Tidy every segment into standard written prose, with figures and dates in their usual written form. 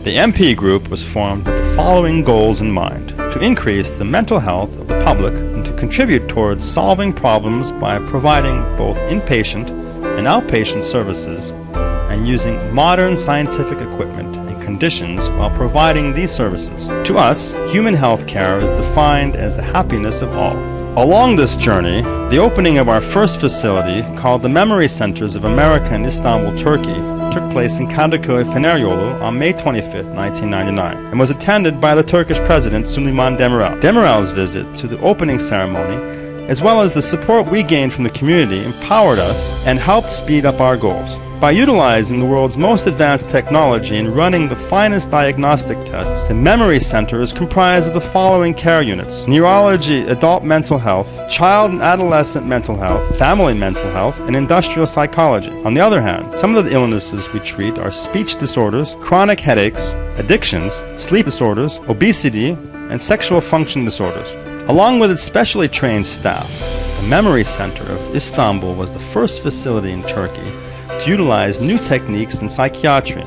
The MP group was formed with the following goals in mind: to increase the mental health of the public and to contribute towards solving problems by providing both inpatient and outpatient services and using modern scientific equipment and conditions while providing these services. To us, human health care is defined as the happiness of all. Along this journey, the opening of our first facility, called the Memory Centers of America in Istanbul, Turkey, took place in Kadıköy, Feneryolu on May 25, 1999, and was attended by the Turkish President Süleyman Demirel. Demirel's visit to the opening ceremony, as well as the support we gained from the community, empowered us and helped speed up our goals. By utilizing the world's most advanced technology and running the finest diagnostic tests, the Memory Center is comprised of the following care units: neurology, adult mental health, child and adolescent mental health, family mental health, and industrial psychology. On the other hand, some of the illnesses we treat are speech disorders, chronic headaches, addictions, sleep disorders, obesity, and sexual function disorders. Along with its specially trained staff, the Memory Center of Istanbul was the first facility in Turkey to utilize new techniques in psychiatry,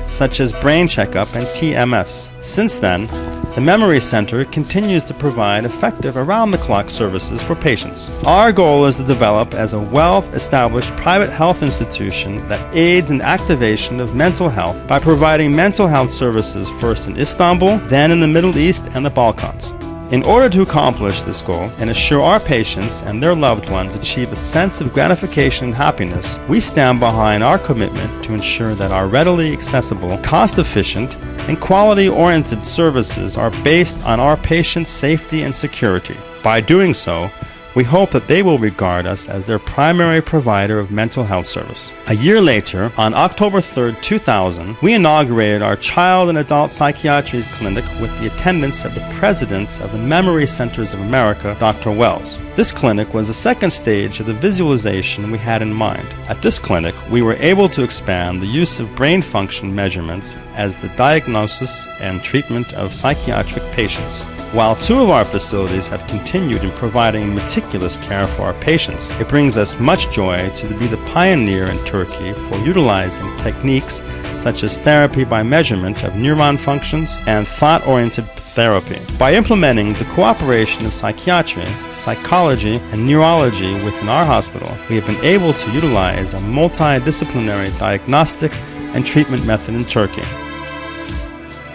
such as brain checkup and TMS. Since then, the Memory Center continues to provide effective around-the-clock services for patients. Our goal is to develop as a well-established private health institution that aids in activation of mental health by providing mental health services first in Istanbul, then in the Middle East and the Balkans. In order to accomplish this goal and assure our patients and their loved ones achieve a sense of gratification and happiness, we stand behind our commitment to ensure that our readily accessible, cost-efficient, and quality-oriented services are based on our patients' safety and security. By doing so, we hope that they will regard us as their primary provider of mental health service. A year later, on October 3, 2000, we inaugurated our child and adult psychiatry clinic with the attendance of the president of the Memory Centers of America, Dr. Wells. This clinic was the second stage of the visualization we had in mind. At this clinic, we were able to expand the use of brain function measurements as the diagnosis and treatment of psychiatric patients. While two of our facilities have continued in providing meticulous care for our patients, it brings us much joy to be the pioneer in Turkey for utilizing techniques such as therapy by measurement of neuron functions and thought-oriented therapy. By implementing the cooperation of psychiatry, psychology, and neurology within our hospital, we have been able to utilize a multidisciplinary diagnostic and treatment method in Turkey.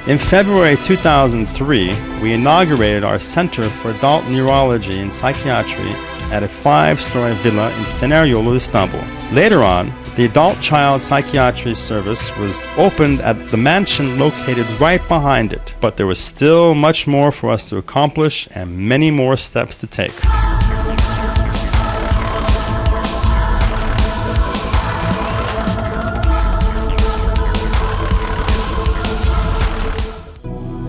In February 2003, we inaugurated our Center for Adult Neurology and Psychiatry at a 5-story villa in Feneryolu, Istanbul. Later on, the Adult Child Psychiatry Service was opened at the mansion located right behind it, but there was still much more for us to accomplish and many more steps to take.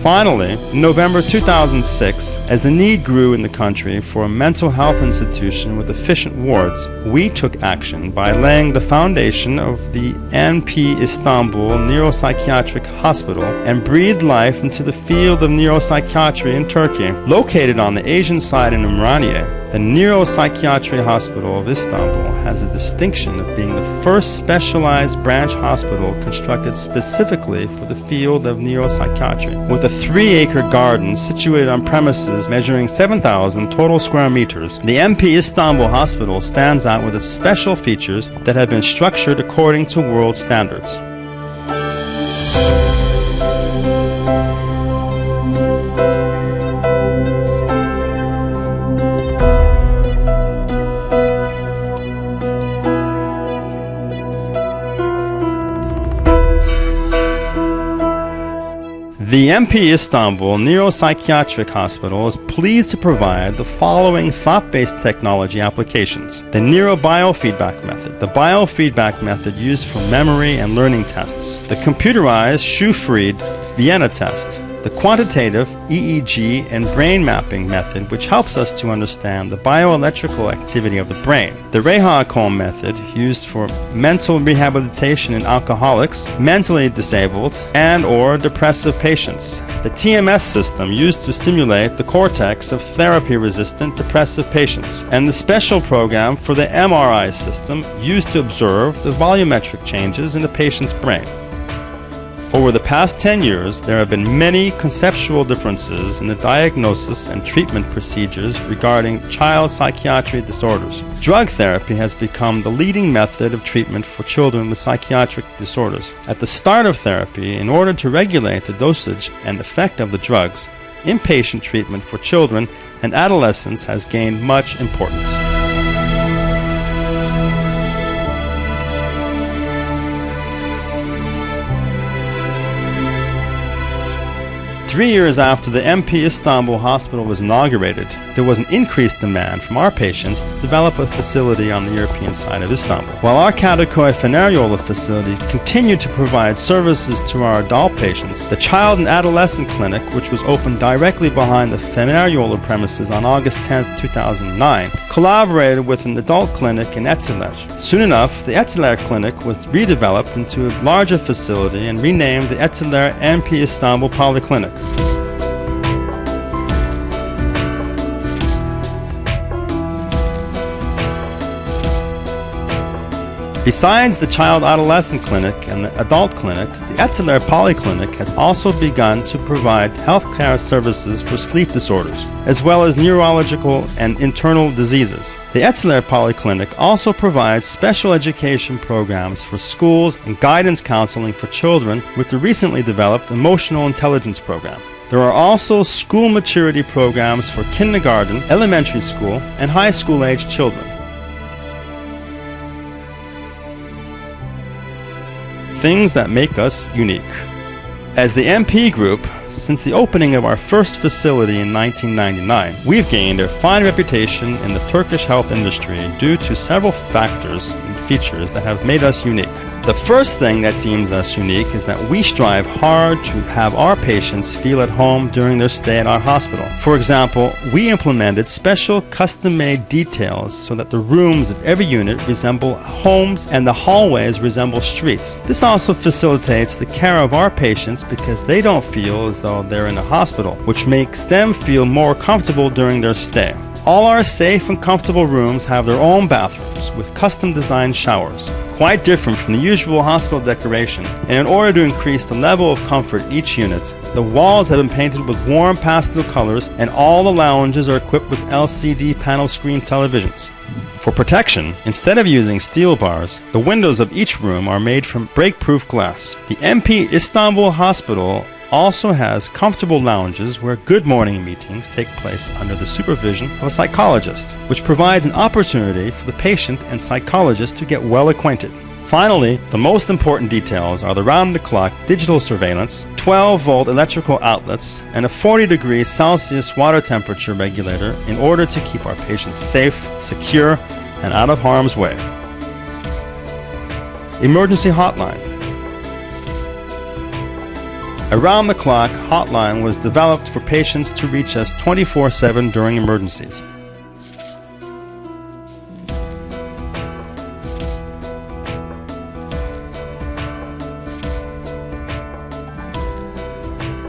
Finally, in November 2006, as the need grew in the country for a mental health institution with efficient wards, we took action by laying the foundation of the Npistanbul Neuropsychiatric Hospital and breathed life into the field of neuropsychiatry in Turkey. Located on the Asian side in Ümraniye, the Neuropsychiatry Hospital of Istanbul has the distinction of being the first specialized branch hospital constructed specifically for the field of neuropsychiatry. With a 3-acre garden situated on premises measuring 7,000 total square meters, the MP Istanbul Hospital stands out with its special features that have been structured according to world standards. The MP Istanbul Neuropsychiatric Hospital is pleased to provide the following thought-based technology applications: the neurobiofeedback method, the biofeedback method used for memory and learning tests, the computerized Schufried Vienna test, the quantitative EEG and brain mapping method, which helps us to understand the bioelectrical activity of the brain, the Reha-Kom method, used for mental rehabilitation in alcoholics, mentally disabled, and/or depressive patients, the TMS system used to stimulate the cortex of therapy-resistant depressive patients, and the special program for the MRI system used to observe the volumetric changes in the patient's brain. Over the past 10 years, there have been many conceptual differences in the diagnosis and treatment procedures regarding child psychiatric disorders. Drug therapy has become the leading method of treatment for children with psychiatric disorders. At the start of therapy, in order to regulate the dosage and effect of the drugs, inpatient treatment for children and adolescents has gained much importance. 3 years after the Npistanbul Hospital was inaugurated, there was an increased demand from our patients to develop a facility on the European side of Istanbul. While our Kadıköy Feneryoğlu facility continued to provide services to our adult patients, the Child and Adolescent Clinic, which was opened directly behind the Feneryoğlu premises on August 10, 2009, collaborated with an adult clinic in Etiler. Soon enough, the Etiler Clinic was redeveloped into a larger facility and renamed the Etiler Npistanbul Polyclinic. Besides the child-adolescent clinic and the adult clinic, the Etiler Polyclinic has also begun to provide healthcare services for sleep disorders, as well as neurological and internal diseases. The Etiler Polyclinic also provides special education programs for schools and guidance counseling for children with the recently developed Emotional Intelligence Program. There are also school maturity programs for kindergarten, elementary school, and high school-aged children. Things that make us unique. As the MP Group, since the opening of our first facility in 1999, we've gained a fine reputation in the Turkish health industry due to several factors and features that have made us unique. The first thing that deems us unique is that we strive hard to have our patients feel at home during their stay at our hospital. For example, we implemented special custom-made details so that the rooms of every unit resemble homes and the hallways resemble streets. This also facilitates the care of our patients because they don't feel as though they're in a hospital, which makes them feel more comfortable during their stay. All our safe and comfortable rooms have their own bathrooms with custom-designed showers, quite different from the usual hospital decoration, and in order to increase the level of comfort in each unit, the walls have been painted with warm pastel colors and all the lounges are equipped with LCD panel screen televisions. For protection, instead of using steel bars, the windows of each room are made from break-proof glass. The Npistanbul Hospital also has comfortable lounges where good morning meetings take place under the supervision of a psychologist, which provides an opportunity for the patient and psychologist to get well acquainted. Finally, the most important details are the round-the-clock digital surveillance, 12-volt electrical outlets, and a 40-degree Celsius water temperature regulator in order to keep our patients safe, secure, and out of harm's way. Emergency hotline. A round-the-clock hotline was developed for patients to reach us 24/7 during emergencies.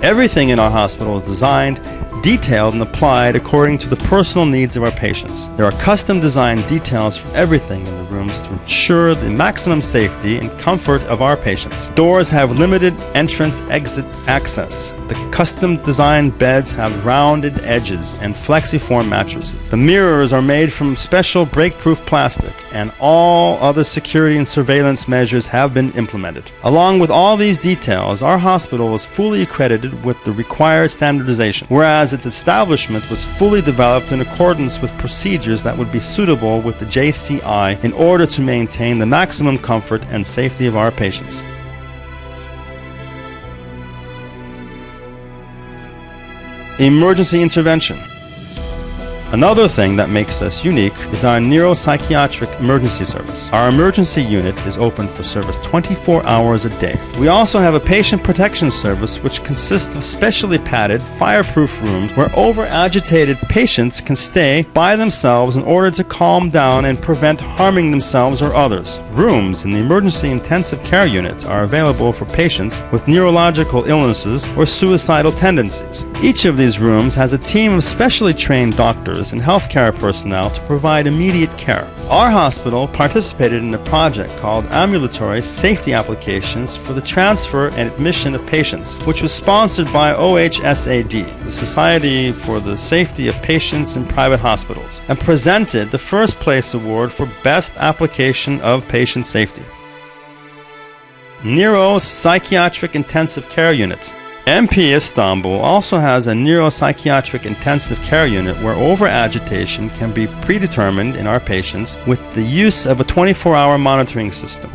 Everything in our hospital is designed, detailed, and applied according to the personal needs of our patients. There are custom-designed details for everything in the rooms to ensure the maximum safety and comfort of our patients. Doors have limited entrance-exit access. The custom-designed beds have rounded edges and flexiform mattresses. The mirrors are made from special break-proof plastic, and all other security and surveillance measures have been implemented. Along with all these details, our hospital is fully accredited with the required standardization, whereas its establishment was fully developed in accordance with procedures that would be suitable with the JCI in order to maintain the maximum comfort and safety of our patients. Emergency intervention. Another thing that makes us unique is our neuropsychiatric emergency service. Our emergency unit is open for service 24 hours a day. We also have a patient protection service which consists of specially padded, fireproof rooms where over-agitated patients can stay by themselves in order to calm down and prevent harming themselves or others. Rooms in the emergency intensive care unit are available for patients with neurological illnesses or suicidal tendencies. Each of these rooms has a team of specially trained doctors doctors and healthcare personnel to provide immediate care. Our hospital participated in a project called Ambulatory Safety Applications for the Transfer and Admission of Patients, which was sponsored by OHSAD, the Society for the Safety of Patients in Private Hospitals, and presented the first place award for Best Application of Patient Safety. Neuropsychiatric Intensive Care Unit. Npistanbul also has a neuropsychiatric intensive care unit where over-agitation can be predetermined in our patients with the use of a 24-hour monitoring system.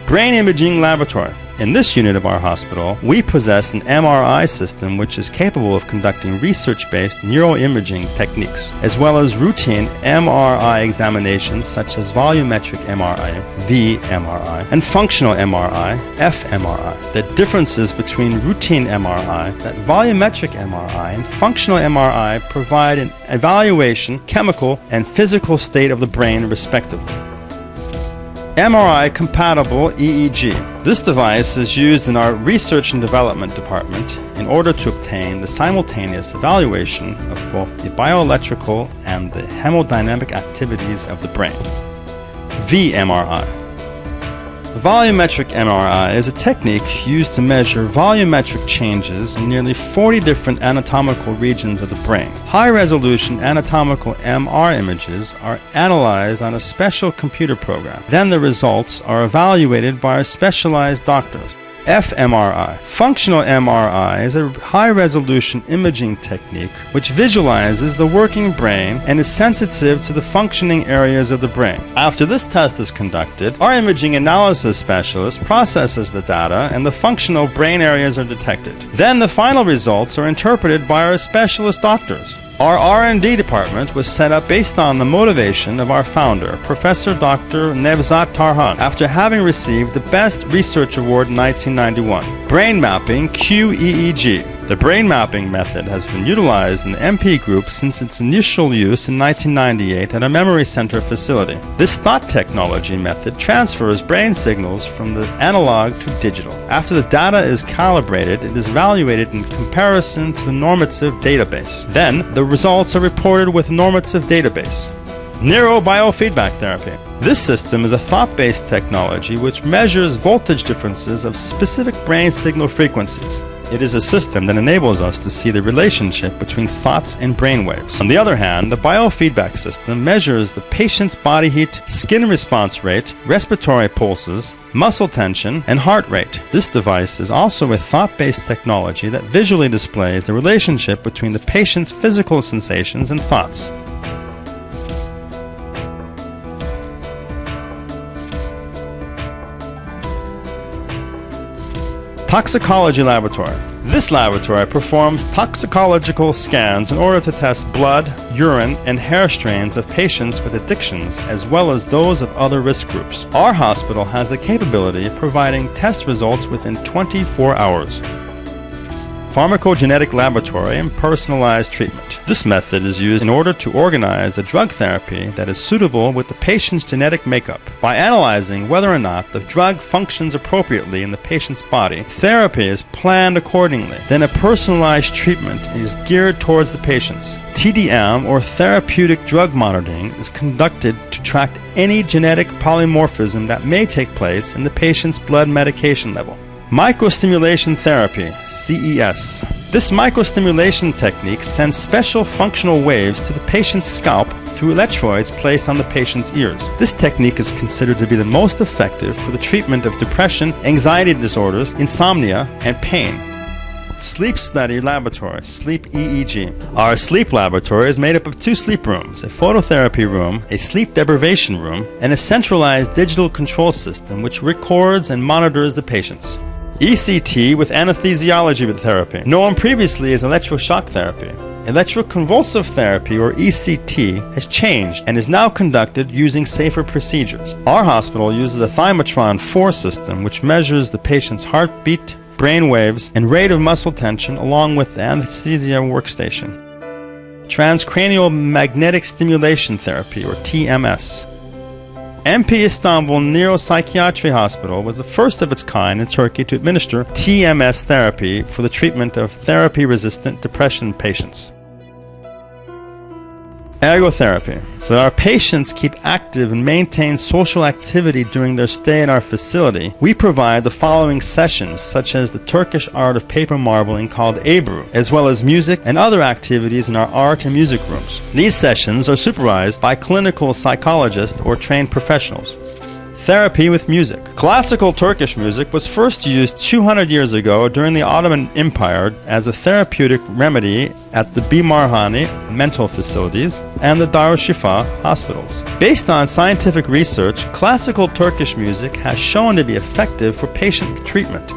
Brain Imaging Laboratory. In this unit of our hospital, we possess an MRI system which is capable of conducting research-based neuroimaging techniques, as well as routine MRI examinations such as volumetric MRI, vMRI, and functional MRI, fMRI. The differences between routine MRI, that volumetric MRI, and functional MRI provide an evaluation, chemical, and physical state of the brain respectively. MRI-compatible EEG. This device is used in our research and development department in order to obtain the simultaneous evaluation of both the bioelectrical and the hemodynamic activities of the brain. vMRI. Volumetric MRI is a technique used to measure volumetric changes in nearly 40 different anatomical regions of the brain. High-resolution anatomical MR images are analyzed on a special computer program. Then the results are evaluated by our specialized doctors. fMRI. Functional MRI is a high-resolution imaging technique which visualizes the working brain and is sensitive to the functioning areas of the brain. After this test is conducted, our imaging analysis specialist processes the data and the functional brain areas are detected. Then the final results are interpreted by our specialist doctors. Our R&D department was set up based on the motivation of our founder, Professor Dr. Nevzat Tarhan, after having received the Best Research Award in 1991. Brain Mapping QEEG. The brain mapping method has been utilized in the MP group since its initial use in 1998 at a memory center facility. This thought technology method transfers brain signals from the analog to digital. After the data is calibrated, it is evaluated in comparison to the normative database. Then, the results are reported with normative database. Neurobiofeedback therapy. This system is a thought-based technology which measures voltage differences of specific brain signal frequencies. It is a system that enables us to see the relationship between thoughts and brain waves. On the other hand, the biofeedback system measures the patient's body heat, skin response rate, respiratory pulses, muscle tension, and heart rate. This device is also a thought-based technology that visually displays the relationship between the patient's physical sensations and thoughts. Toxicology Laboratory. This laboratory performs toxicological scans in order to test blood, urine, and hair strains of patients with addictions as well as those of other risk groups. Our hospital has the capability of providing test results within 24 hours. Pharmacogenetic laboratory and personalized treatment. This method is used in order to organize a drug therapy that is suitable with the patient's genetic makeup. By analyzing whether or not the drug functions appropriately in the patient's body, therapy is planned accordingly. Then a personalized treatment is geared towards the patients. TDM, or therapeutic drug monitoring, is conducted to track any genetic polymorphism that may take place in the patient's blood medication level. Microstimulation therapy, CES. This microstimulation technique sends special functional waves to the patient's scalp through electrodes placed on the patient's ears. This technique is considered to be the most effective for the treatment of depression, anxiety disorders, insomnia, and pain. Sleep Study Laboratory, Sleep EEG. Our sleep laboratory is made up of 2 sleep rooms, a phototherapy room, a sleep deprivation room, and a centralized digital control system which records and monitors the patients. ECT with anesthesiology therapy, known previously as electroshock therapy. Electroconvulsive therapy, or ECT, has changed and is now conducted using safer procedures. Our hospital uses a Thymatron 4 system which measures the patient's heartbeat, brain waves, and rate of muscle tension along with the anesthesia workstation. Transcranial magnetic stimulation therapy, or TMS. Npistanbul Neuropsychiatry Hospital was the first of its kind in Turkey to administer TMS therapy for the treatment of therapy-resistant depression patients. Ergotherapy. So that our patients keep active and maintain social activity during their stay in our facility, we provide the following sessions, such as the Turkish art of paper marbling called Ebru, as well as music and other activities in our art and music rooms. These sessions are supervised by clinical psychologists or trained professionals. Therapy with music. Classical Turkish music was first used 200 years ago during the Ottoman Empire as a therapeutic remedy at the Bimarhane mental facilities and the Darüşşifa hospitals. Based on scientific research, classical Turkish music has shown to be effective for patient treatment,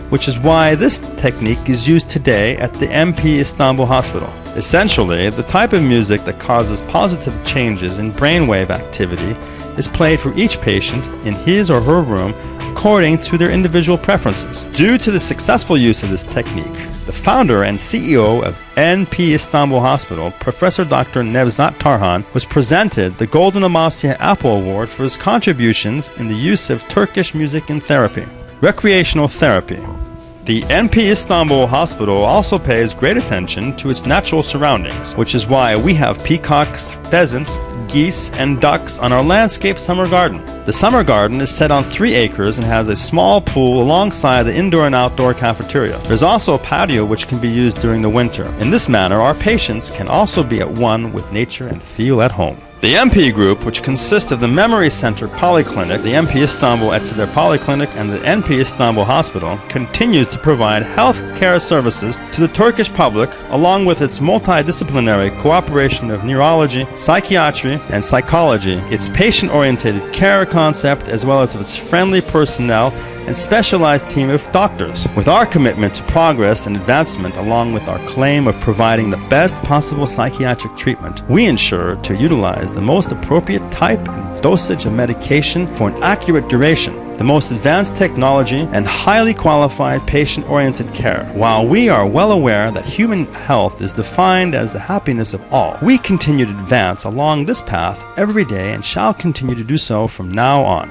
which is why this technique is used today at the Npistanbul Hospital. Essentially, the type of music that causes positive changes in brainwave activity is played for each patient in his or her room according to their individual preferences. Due to the successful use of this technique, the founder and CEO of Npistanbul Hospital, Professor Dr. Nevzat Tarhan, was presented the Golden Amasya Apple Award for his contributions in the use of Turkish music in therapy. Recreational therapy. The Npistanbul Hospital also pays great attention to its natural surroundings, which is why we have peacocks, pheasants, geese, and ducks on our landscape summer garden. The summer garden is set on 3 acres and has a small pool alongside the indoor and outdoor cafeteria. There's also a patio which can be used during the winter. In this manner, our patients can also be at one with nature and feel at home. The MP Group, which consists of the Memory Center Polyclinic, the Npistanbul Etiler Polyclinic, and the Npistanbul Hospital, continues to provide health care services to the Turkish public, along with its multidisciplinary cooperation of neurology, psychiatry, and psychology, its patient-oriented care concept, as well as its friendly personnel and specialized team of doctors. With our commitment to progress and advancement, along with our claim of providing the best possible psychiatric treatment, we ensure to utilize the most appropriate type and dosage of medication for an accurate duration, the most advanced technology, and highly qualified patient-oriented care. While we are well aware that human health is defined as the happiness of all, we continue to advance along this path every day and shall continue to do so from now on.